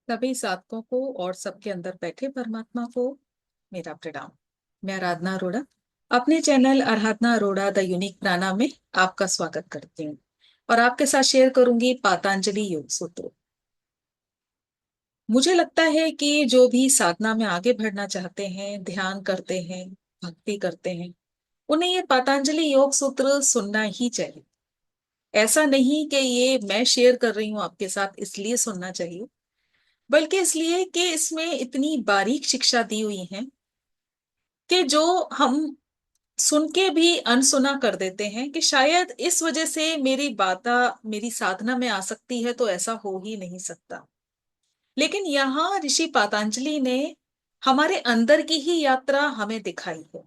सभी साधकों को और सबके अंदर बैठे परमात्मा को मेरा प्रणाम। मैं आराधना अरोड़ा अपने channel Aradhana Arora the unique प्राणा में आपका स्वागत करती हूँ और आपके साथ शेयर करूंगी पातंजलि योग सूत्र। मुझे लगता है कि जो भी साधना में आगे बढ़ना चाहते हैं, ध्यान करते हैं, भक्ति करते हैं, उन्हें ये पातंजलि योग सूत्र सुनना ही चाहिए। ऐसा नहीं कि ये मैं शेयर कर रही हूँ आपके साथ इसलिए सुनना चाहिए, बल्कि इसलिए कि इसमें इतनी बारीक शिक्षा दी हुई है कि जो हम सुन के भी अनसुना कर देते हैं कि शायद इस वजह से मेरी बाधा मेरी साधना में आ सकती है, तो ऐसा हो ही नहीं सकता। लेकिन यहाँ ऋषि पातंजलि ने हमारे अंदर की ही यात्रा हमें दिखाई है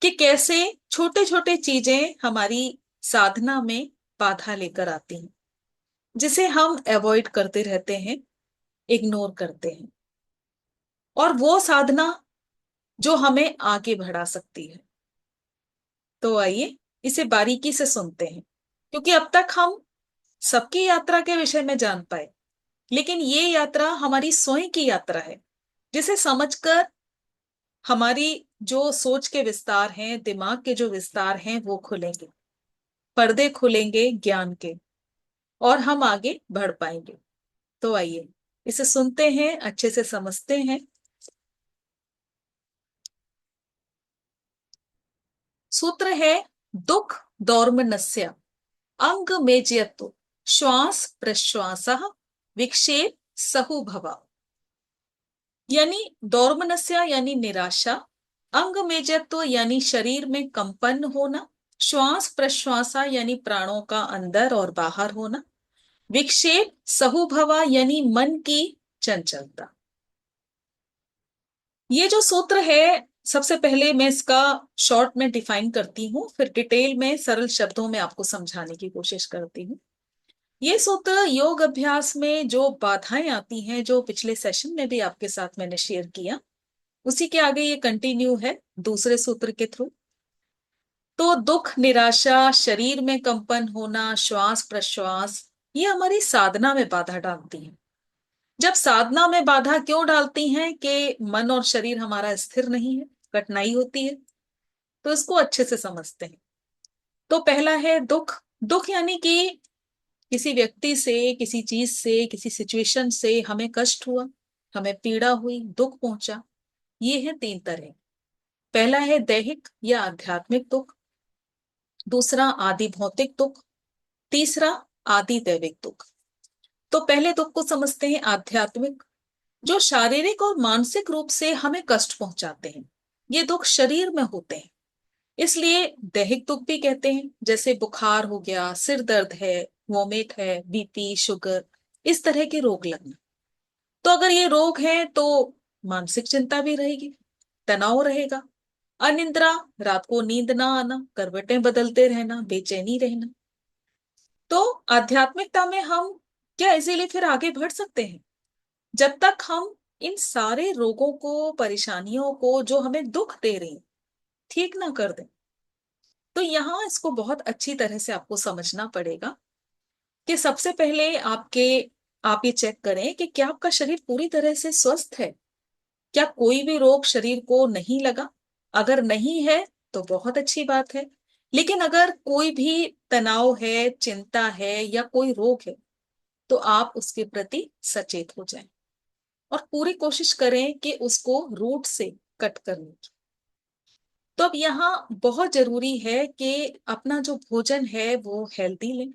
कि कैसे छोटे छोटे चीजें हमारी साधना में बाधा लेकर आती हैं, जिसे हम अवॉइड करते रहते हैं, इग्नोर करते हैं, और वो साधना जो हमें आगे बढ़ा सकती है। तो आइए इसे बारीकी से सुनते हैं, क्योंकि अब तक हम सबकी यात्रा के विषय में जान पाए, लेकिन ये यात्रा हमारी स्वयं की यात्रा है, जिसे समझकर हमारी जो सोच के विस्तार हैं, दिमाग के जो विस्तार हैं, वो खुलेंगे, पर्दे खुलेंगे ज्ञान के, और हम आगे बढ़ पाएंगे। तो आइए इसे सुनते हैं, अच्छे से समझते हैं। सूत्र है दुख दौर्मनस्य अंग मेजयतु श्वास प्रश्वास विक्षेप सहुभव। यानी दौर्मनस्य यानी निराशा, अंग मेजयत्व यानी शरीर में कंपन होना, श्वास प्रश्वासा यानी प्राणों का अंदर और बाहर होना, विक्षेप सहुभवा यानी मन की चंचलता। ये जो सूत्र है, सबसे पहले मैं इसका शॉर्ट में डिफाइन करती हूँ, फिर डिटेल में सरल शब्दों में आपको समझाने की कोशिश करती हूँ। ये सूत्र योग अभ्यास में जो बाधाएं आती हैं, जो पिछले सेशन में भी आपके साथ मैंने शेयर किया, उसी के आगे ये कंटिन्यू है दूसरे सूत्र के थ्रू। तो दुख निराशा, शरीर में कंपन होना, श्वास प्रश्वास, ये हमारी साधना में बाधा डालती हैं। जब साधना में बाधा क्यों डालती हैं कि मन और शरीर हमारा स्थिर नहीं है, कठिनाई होती है। तो इसको अच्छे से समझते हैं। तो पहला है दुख। दुख यानी कि किसी व्यक्ति से, किसी चीज से, किसी सिचुएशन से हमें कष्ट हुआ, हमें पीड़ा हुई, दुख पहुंचा। ये है तीन तरह। पहला है दैहिक या आध्यात्मिक दुख, दूसरा आदि भौतिक दुख, तीसरा आदि दैविक दुख। तो पहले दुख को समझते हैं आध्यात्मिक, जो शारीरिक और मानसिक रूप से हमें कष्ट पहुंचाते हैं। ये दुख शरीर में होते हैं, इसलिए दैहिक दुख भी कहते हैं। जैसे बुखार हो गया, सिर दर्द है, वोमिट है, बीपी, शुगर, इस तरह के रोग लगना। तो अगर ये रोग है तो मानसिक चिंता भी रहेगी, तनाव रहेगा, अनिद्रा, रात को नींद ना आना, करवटें बदलते रहना, बेचैनी रहना। तो आध्यात्मिकता में हम क्या इजीली फिर आगे बढ़ सकते हैं जब तक हम इन सारे रोगों को, परेशानियों को जो हमें दुख दे रही हैं, ठीक ना कर दें। तो यहाँ इसको बहुत अच्छी तरह से आपको समझना पड़ेगा कि सबसे पहले आप ये चेक करें कि क्या आपका शरीर पूरी तरह से स्वस्थ है, क्या कोई भी रोग शरीर को नहीं लगा। अगर नहीं है तो बहुत अच्छी बात है, लेकिन अगर कोई भी तनाव है, चिंता है या कोई रोग है, तो आप उसके प्रति सचेत हो जाएं और पूरी कोशिश करें कि उसको रूट से कट करने की। तो अब यहाँ बहुत जरूरी है कि अपना जो भोजन है वो हेल्दी लें।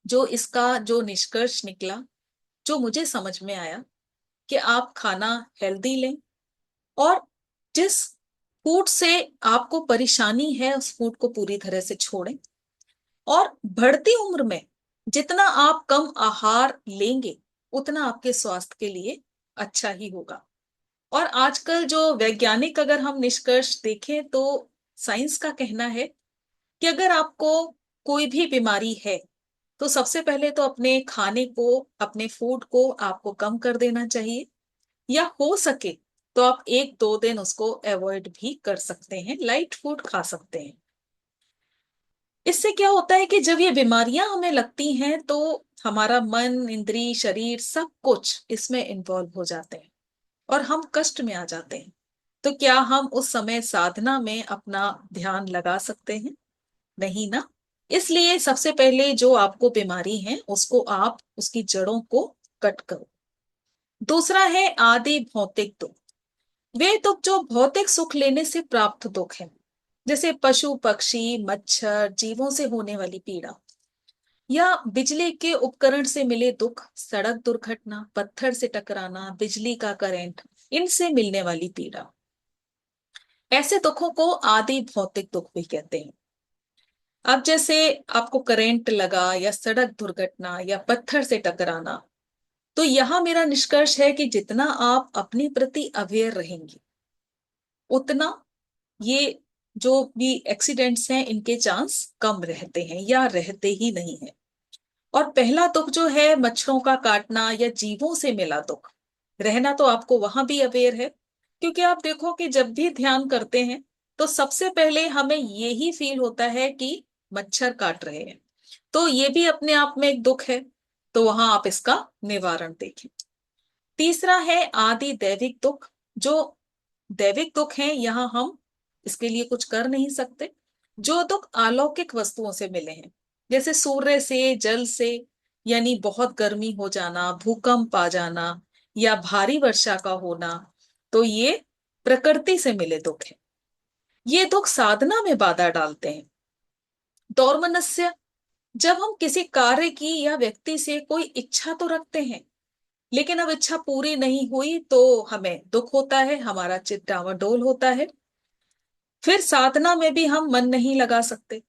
जो इसका जो निष्कर्ष निकला, जो मुझे समझ में आया, कि आप खाना हेल्दी लें, और जिस फूड से आपको परेशानी है उस फूड को पूरी तरह से छोड़ें। और बढ़ती उम्र में जितना आप कम आहार लेंगे, उतना आपके स्वास्थ्य के लिए अच्छा ही होगा। और आजकल जो वैज्ञानिक अगर हम निष्कर्ष देखें, तो साइंस का कहना है कि अगर आपको कोई भी बीमारी है, तो सबसे पहले तो अपने खाने को, अपने फूड को आपको कम कर देना चाहिए, या हो सके तो आप 1-2 दिन उसको अवॉइड भी कर सकते हैं, लाइट फूड खा सकते हैं। इससे क्या होता है कि जब ये बीमारियां हमें लगती हैं तो हमारा मन, इंद्री, शरीर सब कुछ इसमें इन्वॉल्व हो जाते हैं और हम कष्ट में आ जाते हैं। तो क्या हम उस समय साधना में अपना ध्यान लगा सकते हैं? नहीं ना। इसलिए सबसे पहले जो आपको बीमारी है उसको आप उसकी जड़ों को कट करो। दूसरा है आदि भौतिक दुख। वे दुख जो भौतिक सुख लेने से प्राप्त दुख है, जैसे पशु पक्षी मच्छर जीवों से होने वाली पीड़ा, या बिजली के उपकरण से मिले दुख, सड़क दुर्घटना, पत्थर से टकराना, बिजली का करंट, इनसे मिलने वाली पीड़ा, ऐसे दुखों को आदि भौतिक दुख भी कहते हैं। अब जैसे आपको करंट लगा या सड़क दुर्घटना या पत्थर से टकराना, तो यहां मेरा निष्कर्ष है कि जितना आप अपने प्रति अवेयर रहेंगे उतना ये जो भी एक्सीडेंट्स हैं इनके चांस कम रहते हैं या रहते ही नहीं है। और पहला दुख जो है मच्छरों का काटना या जीवों से मिला दुख, रहना तो आपको वहां भी अवेयर है, क्योंकि आप देखो कि जब भी ध्यान करते हैं तो सबसे पहले हमें यही फील होता है कि मच्छर काट रहे हैं, तो ये भी अपने आप में एक दुख है। तो वहां आप इसका निवारण देखें। तीसरा है आदि दैविक दुख। जो दैविक दुख है यहाँ हम इसके लिए कुछ कर नहीं सकते। जो दुख अलौकिक वस्तुओं से मिले हैं, जैसे सूर्य से, जल से, यानी बहुत गर्मी हो जाना, भूकंप आ जाना या भारी वर्षा का होना, तो ये प्रकृति से मिले दुख है। ये दुख साधना में बाधा डालते हैं। दौर्मनस्य, जब हम किसी कार्य की या व्यक्ति से कोई इच्छा तो रखते हैं लेकिन अब इच्छा पूरी नहीं हुई तो हमें दुख होता है, हमारा चित्त डावाडोल होता है। फिर साधना में भी हम मन नहीं लगा सकते।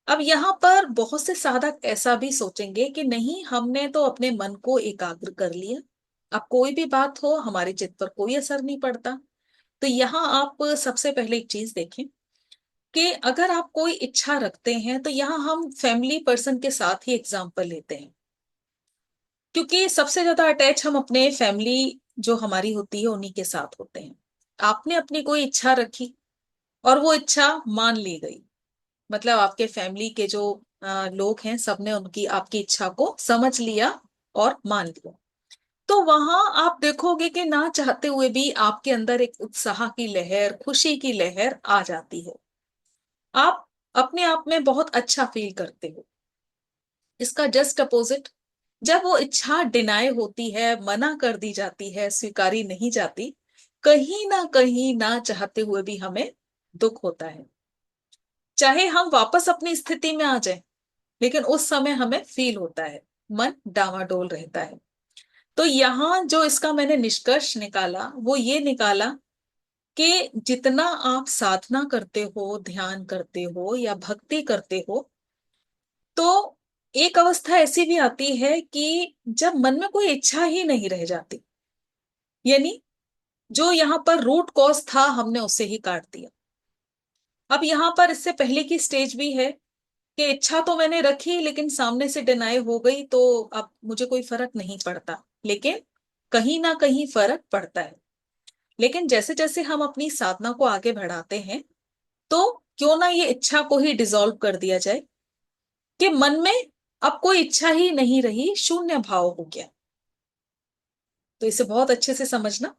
अब यहाँ पर बहुत से साधक ऐसा भी सोचेंगे कि नहीं, हमने तो अपने मन को एकाग्र कर लिया, अब कोई भी बात हो हमारे चित्त पर कोई असर नहीं पड़ता। तो यहाँ आप सबसे पहले एक चीज देखें कि अगर आप कोई इच्छा रखते हैं, तो यहाँ हम फैमिली पर्सन के साथ ही एग्जाम्पल लेते हैं, क्योंकि सबसे ज्यादा अटैच हम अपने फैमिली जो हमारी होती है उन्हीं के साथ होते हैं। आपने अपनी कोई इच्छा रखी और वो इच्छा मान ली गई, मतलब आपके फैमिली के जो लोग हैं सबने उनकी आपकी इच्छा को समझ लिया और मान लिया, तो वहां आप देखोगे कि ना चाहते हुए भी आपके अंदर एक उत्साह की लहर, खुशी की लहर आ जाती है। आप अपने आप में बहुत अच्छा फील करते हो। इसका जस्ट अपोजिट, जब वो इच्छा डिनाय होती है, मना कर दी जाती है, स्वीकारी नहीं जाती, कहीं ना चाहते हुए भी हमें दुख होता है। चाहे हम वापस अपनी स्थिति में आ जाएं, लेकिन उस समय हमें फील होता है, मन डावाडोल रहता है। तो यहां जो इसका मैंने निष्कर्ष निकाला वो ये निकाला कि जितना आप साधना करते हो, ध्यान करते हो या भक्ति करते हो, तो एक अवस्था ऐसी भी आती है कि जब मन में कोई इच्छा ही नहीं रह जाती, यानी जो यहाँ पर रूट कॉज था हमने उसे ही काट दिया। अब यहाँ पर इससे पहले की स्टेज भी है कि इच्छा तो मैंने रखी लेकिन सामने से डिनाई हो गई, तो अब मुझे कोई फर्क नहीं पड़ता, लेकिन कहीं ना कहीं फर्क पड़ता है। लेकिन जैसे जैसे हम अपनी साधना को आगे बढ़ाते हैं, तो क्यों ना ये इच्छा को ही डिसॉल्व कर दिया जाए कि मन में अब कोई इच्छा ही नहीं रही, शून्य भाव हो गया। तो इसे बहुत अच्छे से समझना।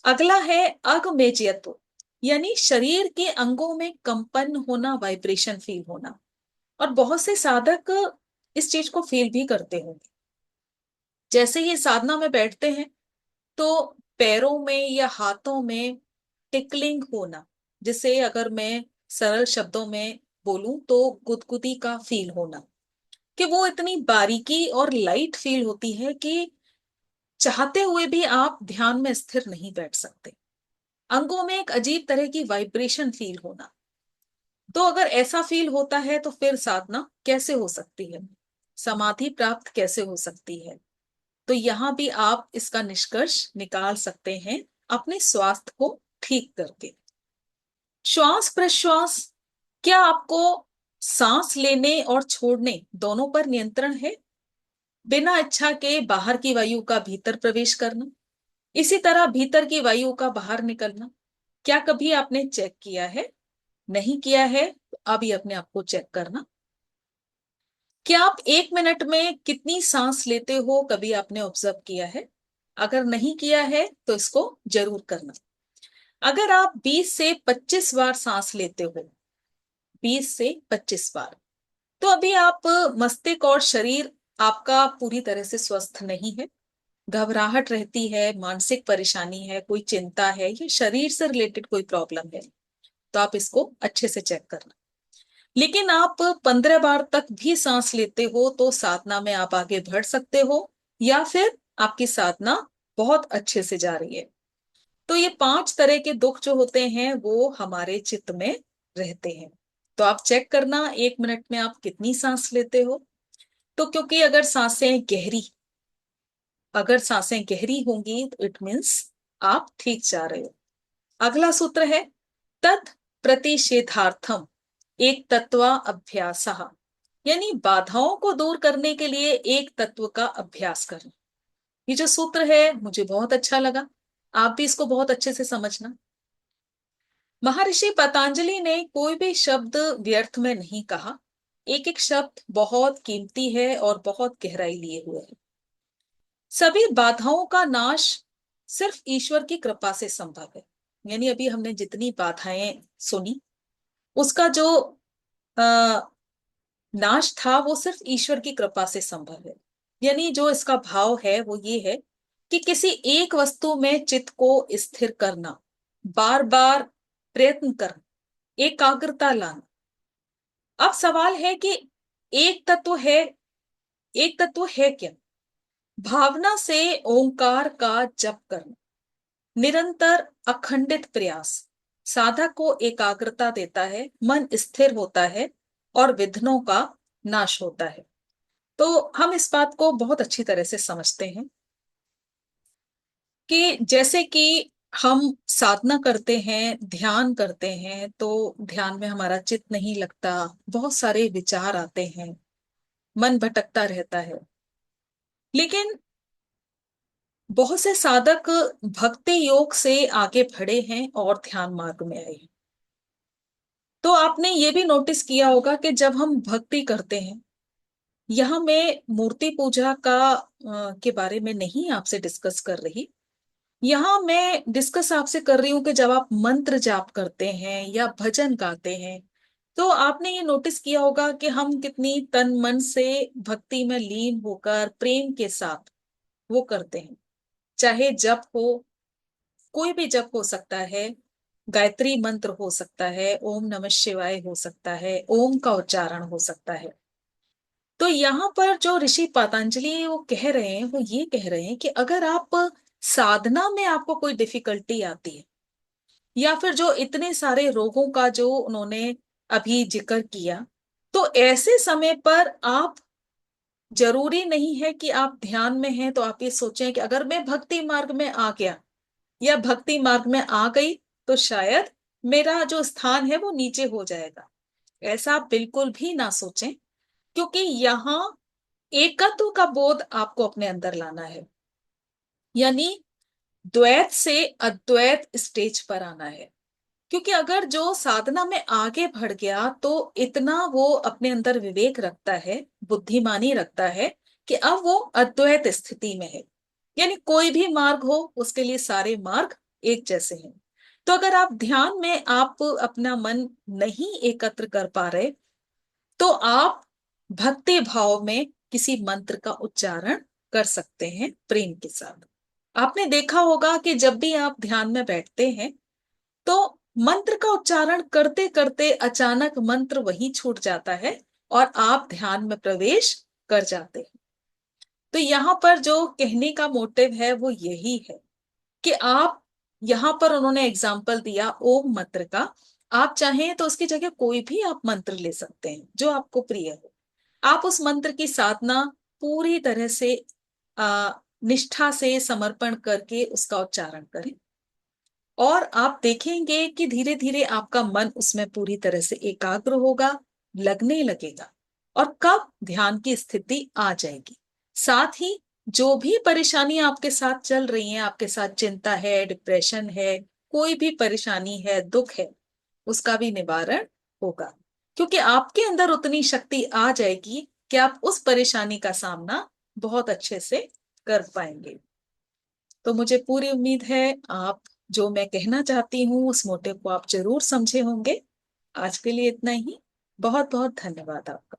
अगला है अगमेजयत्व, यानी शरीर के अंगों में कंपन होना, वाइब्रेशन फील होना। और बहुत से साधक इस चीज को फील भी करते होंगे। जैसे ये साधना में बैठते हैं तो पैरों में या हाथों में टिकलिंग होना, जिसे अगर मैं सरल शब्दों में बोलूं तो गुदगुदी का फील होना, कि वो इतनी बारीकी और लाइट फील होती है कि चाहते हुए भी आप ध्यान में स्थिर नहीं बैठ सकते। अंगों में एक अजीब तरह की वाइब्रेशन फील होना। तो अगर ऐसा फील होता है तो फिर साधना कैसे हो सकती है, समाधि प्राप्त कैसे हो सकती है? तो यहां भी आप इसका निष्कर्ष निकाल सकते हैं अपने स्वास्थ्य को ठीक करके। श्वास प्रश्वास, क्या आपको सांस लेने और छोड़ने दोनों पर नियंत्रण है? बिना इच्छा के बाहर की वायु का भीतर प्रवेश करना, इसी तरह भीतर की वायु का बाहर निकलना, क्या कभी आपने चेक किया है? नहीं किया है तो अभी अपने आप को चेक करना क्या आप 1 मिनट में कितनी सांस लेते हो, कभी आपने ऑब्जर्व किया है? अगर नहीं किया है तो इसको जरूर करना। अगर आप 20 से 25 बार सांस लेते हो, 20 से 25 बार, तो अभी आप मस्तिष्क और शरीर आपका पूरी तरह से स्वस्थ नहीं है। घबराहट रहती है, मानसिक परेशानी है, कोई चिंता है या शरीर से रिलेटेड कोई प्रॉब्लम है, तो आप इसको अच्छे से चेक करना। लेकिन आप 15 बार तक भी सांस लेते हो तो साधना में आप आगे बढ़ सकते हो, या फिर आपकी साधना बहुत अच्छे से जा रही है। तो ये 5 तरह के दुख जो होते हैं वो हमारे चित्त में रहते हैं। तो आप चेक करना 1 मिनट में आप कितनी सांस लेते हो। तो क्योंकि अगर सांसें गहरी होंगी तो इट मीन्स आप ठीक जा रहे हो। अगला सूत्र है तत् प्रतिषेधार्थम एक तत्व अभ्यास, यानी बाधाओं को दूर करने के लिए एक तत्व का अभ्यास करना। ये जो सूत्र है मुझे बहुत अच्छा लगा, आप भी इसको बहुत अच्छे से समझना। महर्षि पतंजलि ने कोई भी शब्द व्यर्थ में नहीं कहा। एक एक शब्द बहुत कीमती है और बहुत गहराई लिए हुए है। सभी बाधाओं का नाश सिर्फ ईश्वर की कृपा से संभव है। यानी अभी हमने जितनी बाधाएं सुनी, उसका जो आ, नाश था वो सिर्फ ईश्वर की कृपा से संभव है। यानी जो इसका भाव है वो ये है कि किसी एक वस्तु में चित्त को स्थिर करना, बार बार प्रयत्न करना, एकाग्रता लाना। अब सवाल है कि एक तत्व है, एक तत्व है क्या? भावना से ओंकार का जप करना, निरंतर अखंडित प्रयास साधक को एकाग्रता देता है, मन स्थिर होता है और विघ्नों का नाश होता है। तो हम इस बात को बहुत अच्छी तरह से समझते हैं कि जैसे कि हम साधना करते हैं, ध्यान करते हैं, तो ध्यान में हमारा चित्त नहीं लगता, बहुत सारे विचार आते हैं, मन भटकता रहता है। लेकिन बहुत से साधक भक्ति योग से आगे बढ़े हैं और ध्यान मार्ग में आए हैं। तो आपने ये भी नोटिस किया होगा कि जब हम भक्ति करते हैं, यहाँ मैं मूर्ति पूजा के बारे में नहीं आपसे डिस्कस कर रही। यहाँ मैं डिस्कस आपसे कर रही हूं कि जब आप मंत्र जाप करते हैं या भजन गाते हैं, तो आपने ये नोटिस किया होगा कि हम कितनी तन मन से भक्ति में लीन होकर प्रेम के साथ वो करते हैं। चाहे जप हो, कोई भी जप हो सकता है, गायत्री मंत्र हो सकता है, ओम नमः शिवाय हो सकता है, ओम का उच्चारण हो सकता है। तो यहाँ पर जो ऋषि पतंजलि वो कह रहे हैं, वो ये कह रहे हैं कि अगर आप साधना में आपको कोई डिफिकल्टी आती है, या फिर जो इतने सारे रोगों का जो उन्होंने अभी जिक्र किया, तो ऐसे समय पर आप, जरूरी नहीं है कि आप ध्यान में हैं तो आप ये सोचें कि अगर मैं भक्ति मार्ग में आ गया या भक्ति मार्ग में आ गई तो शायद मेरा जो स्थान है वो नीचे हो जाएगा। ऐसा आप बिल्कुल भी ना सोचें, क्योंकि यहाँ एकत्व का बोध आपको अपने अंदर लाना है। यानी द्वैत से अद्वैत स्टेज पर आना है। क्योंकि अगर जो साधना में आगे बढ़ गया तो इतना वो अपने अंदर विवेक रखता है, बुद्धिमानी रखता है कि अब वो अद्वैत स्थिति में है। यानी कोई भी मार्ग हो उसके लिए सारे मार्ग एक जैसे हैं। तो अगर आप ध्यान में आप अपना मन नहीं एकत्र कर पा रहे, तो आप भक्ति भाव में किसी मंत्र का उच्चारण कर सकते हैं प्रेम के साथ। आपने देखा होगा कि जब भी आप ध्यान में बैठते हैं तो मंत्र का उच्चारण करते करते अचानक मंत्र वहीं छूट जाता है और आप ध्यान में प्रवेश कर जाते हैं। तो यहाँ पर जो कहने का मोटिव है वो यही है कि आप, यहाँ पर उन्होंने एग्जाम्पल दिया ओम मंत्र का, आप चाहें तो उसकी जगह कोई भी आप मंत्र ले सकते हैं जो आपको प्रिय हो। आप उस मंत्र की साधना पूरी तरह से आ, निष्ठा से समर्पण करके उसका उच्चारण करें, और आप देखेंगे कि धीरे धीरे आपका मन उसमें पूरी तरह से एकाग्र होगा, लगने लगेगा, और कब ध्यान की स्थिति आ जाएगी। साथ ही जो भी परेशानी आपके साथ चल रही है, आपके साथ चिंता है, डिप्रेशन है, कोई भी परेशानी है, दुख है, उसका भी निवारण होगा। क्योंकि आपके अंदर उतनी शक्ति आ जाएगी कि आप उस परेशानी का सामना बहुत अच्छे से कर पाएंगे। तो मुझे पूरी उम्मीद है आप जो मैं कहना चाहती हूँ उस मोटिव को आप जरूर समझे होंगे। आज के लिए इतना ही। बहुत बहुत धन्यवाद आपका।